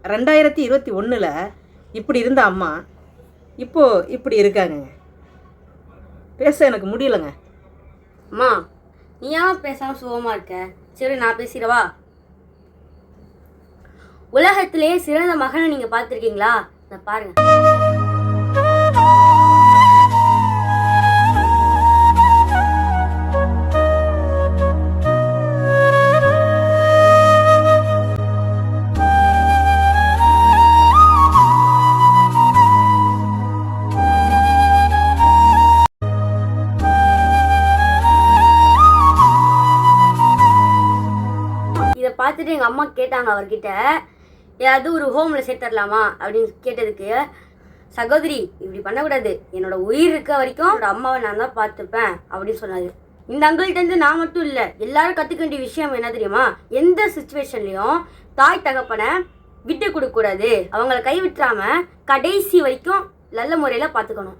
2021 இப்படி இருந்த அம்மா இப்போது இப்படி இருக்காங்க. பேச எனக்கு முடியலைங்க. அம்மா, நீ ஏன் பேசாமல் சுகமாக இருக்க? சரி, நான் பேசிடவா? உலகத்திலே சிறந்த மகனை நீங்கள் பார்த்துருக்கீங்களா? இதை பாருங்க. இதை பார்த்துட்டு எங்கள் அம்மா கேட்டாங்க அவர்கிட்ட, ஏதாவது ஒரு ஹோமில் சேர்த்துடலாமா அப்படின்னு கேட்டதுக்கு, சகோதரி இப்படி பண்ணக்கூடாது, என்னோட உயிர் இருக்க வரைக்கும் என்னோட அம்மாவை நான் தான் பார்த்துப்பேன் அப்படின்னு சொன்னாரு. இந்த அங்கிள்கிட்டருந்து நான் மட்டும் இல்லை, எல்லாரும் கற்றுக்க வேண்டிய விஷயம் என்ன தெரியுமா? எந்த சுச்சுவேஷன்லையும் தாய் தகப்பனை விட்டு கொடுக்கக்கூடாது, அவங்கள கைவிட்டுறாம கடைசி வரைக்கும் நல்ல முறையில் பார்த்துக்கணும்.